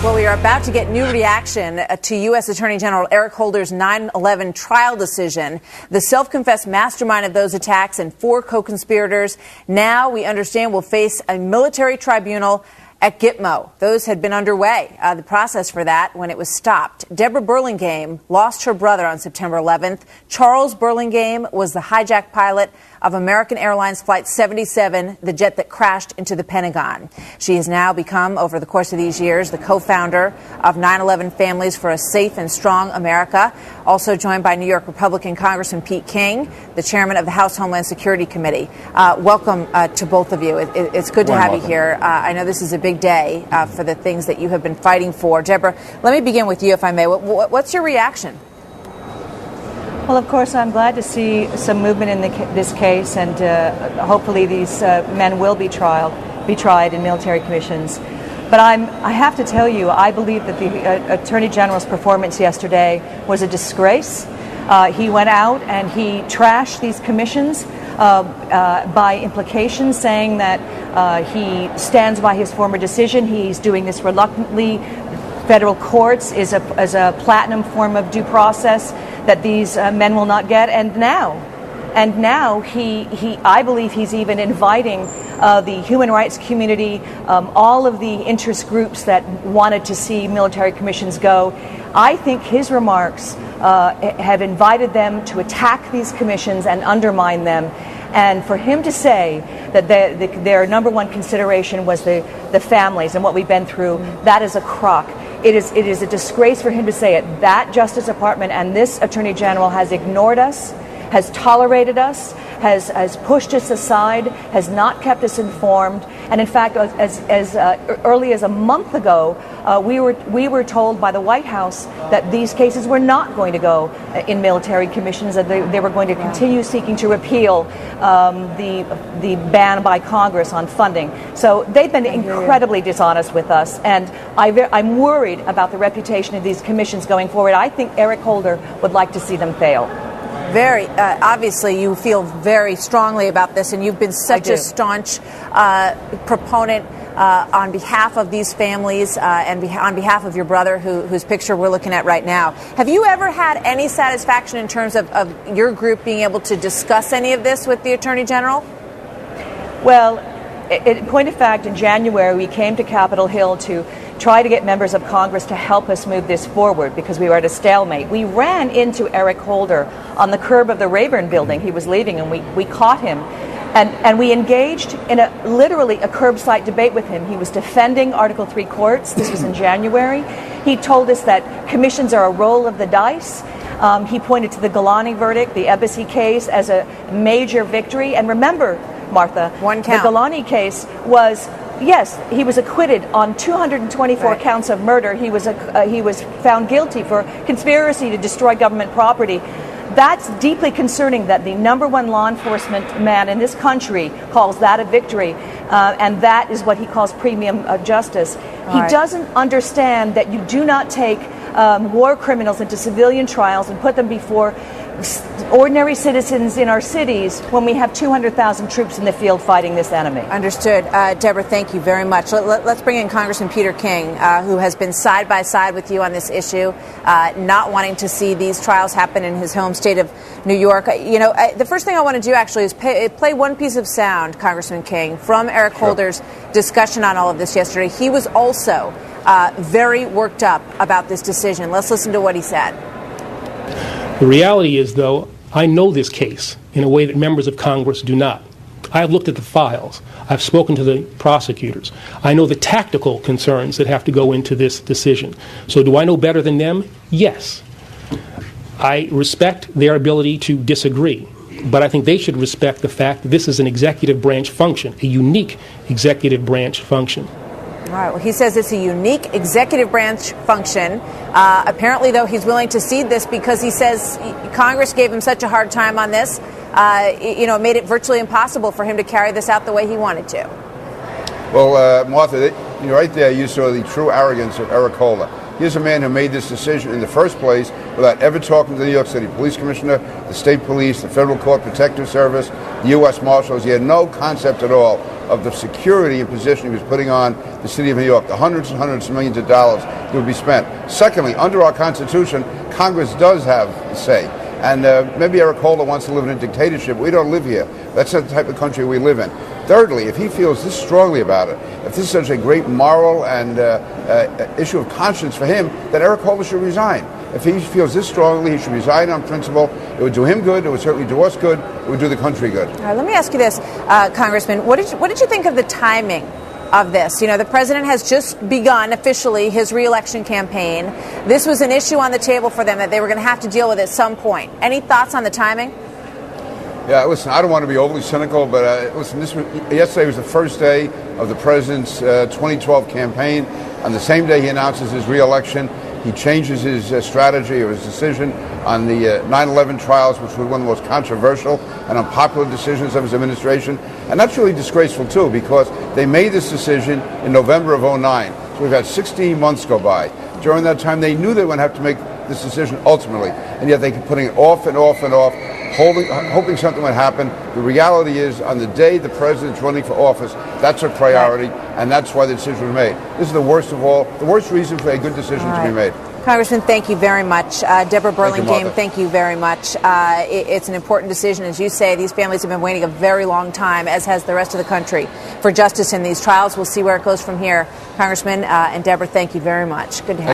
Well, we are about to get new reaction to U.S. Attorney General Eric Holder's 9/11 trial decision. The self-confessed mastermind of those attacks and 4 co-conspirators now, we understand, will face a military tribunal at Gitmo. Those had been underway, the process for that, when it was stopped. Deborah Burlingame lost her brother on September 11th. Charles Burlingame was the hijacked pilot of American Airlines Flight 77, the jet that crashed into the Pentagon. She has now become, over the course of these years, the co-founder of 9/11 Families for a Safe and Strong America, also joined by New York Republican Congressman Pete King, the chairman of the House Homeland Security Committee. Welcome to both of you. It's good to have you here. I know this is a big day for the things that you have been fighting for. Deborah, let me begin with you, if I may. What's your reaction? Well, of course, I'm glad to see some movement in this case, and hopefully these men will be tried in military commissions. But I have to tell you, I believe that the Attorney General's performance yesterday was a disgrace. He went out and he trashed these commissions by implication, saying that he stands by his former decision. He's doing this reluctantly. Federal courts is a platinum form of due process that these men will not get, and now he I believe he's even inviting the human rights community, all of the interest groups that wanted to see military commissions go. I think his remarks have invited them to attack these commissions and undermine them. And for him to say that their number one consideration was the families and what we've been through, that is a crock. It is a disgrace for him to say it. That Justice Department and this Attorney General has ignored us, has tolerated us, has pushed us aside, has not kept us informed. And in fact, as early as a month ago, we were told by the White House that these cases were not going to go in military commissions, that they were going to continue seeking to repeal the ban by Congress on funding. So they've been incredibly dishonest with us, and I'm worried about the reputation of these commissions going forward. I think Eric Holder would like to see them fail. Very obviously, you feel very strongly about this, and you've been such a staunch proponent on behalf of these families and on behalf of your brother, whose picture we're looking at right now. Have you ever had any satisfaction in terms of your group being able to discuss any of this with the Attorney General? Well, in point of fact, in January, we came to Capitol Hill to try to get members of Congress to help us move this forward because we were at a stalemate. We ran into Eric Holder on the curb of the Rayburn building. He was leaving, and we caught him. And we engaged in literally a curbside debate with him. He was defending Article III courts. This was in January. He told us that commissions are a roll of the dice. He pointed to the Golani verdict, the Embassy case, as a major victory. And remember, Martha, one count. The Golani case was, yes, he was acquitted on 224 counts of murder. He was found guilty for conspiracy to destroy government property. That's deeply concerning that the number one law enforcement man in this country calls that a victory, and that is what he calls premium justice. He doesn't understand that you do not take war criminals into civilian trials and put them before ordinary citizens in our cities when we have 200,000 troops in the field fighting this enemy. Understood. Deborah, thank you very much. Let's bring in Congressman Peter King, who has been side by side with you on this issue, not wanting to see these trials happen in his home state of New York. The first thing I want to do actually is play one piece of sound, Congressman King, from Eric Holder's discussion on all of this yesterday. He was also very worked up about this decision. Let's listen to what he said. The reality is, though, I know this case in a way that members of Congress do not. I've looked at the files. I've spoken to the prosecutors. I know the tactical concerns that have to go into this decision. So do I know better than them? Yes. I respect their ability to disagree, but I think they should respect the fact that this is an executive branch function, a unique executive branch function. All right. Well, he says it's a unique executive branch function. Apparently, though, he's willing to cede this because he says Congress gave him such a hard time on this. It made it virtually impossible for him to carry this out the way he wanted to. Well, Martha, right there you saw the true arrogance of Eric Holder. Here's a man who made this decision in the first place without ever talking to the New York City Police Commissioner, the State Police, the Federal Court Protective Service, the U.S. Marshals. He had no concept at all of the security and position he was putting on the city of New York, the hundreds and hundreds of millions of dollars that would be spent. Secondly, under our Constitution, Congress does have a say. And maybe Eric Holder wants to live in a dictatorship. We don't live here. That's not the type of country we live in. Thirdly, if he feels this strongly about it, if this is such a great moral and issue of conscience for him, then Eric Holder should resign. If he feels this strongly, he should resign on principle. It would do him good. It would certainly do us good. It would do the country good. All right, let me ask you this, Congressman. What did you think of the timing of this? You know, the president has just begun officially his re-election campaign. This was an issue on the table for them that they were going to have to deal with at some point. Any thoughts on the timing? Yeah, listen, I don't want to be overly cynical, but listen, yesterday was the first day of the president's 2012 campaign. On the same day he announces his re-election, he changes his strategy or his decision on the 9/11 trials, which was one of the most controversial and unpopular decisions of his administration. And that's really disgraceful, too, because they made this decision in November of 2009. So we've had 16 months go by. During that time, they knew they would have to make this decision ultimately, and yet they kept putting it off and off and off, hoping something would happen. The reality is, on the day the president's running for office, that's a priority, and that's why the decision was made. This is the worst of all, the worst reason for a good decision to be made. Congressman, thank you very much. Deborah Burlingame, thank you very much. It's an important decision. As you say, these families have been waiting a very long time, as has the rest of the country, for justice in these trials. We'll see where it goes from here. Congressman and Deborah, thank you very much. Good to have you.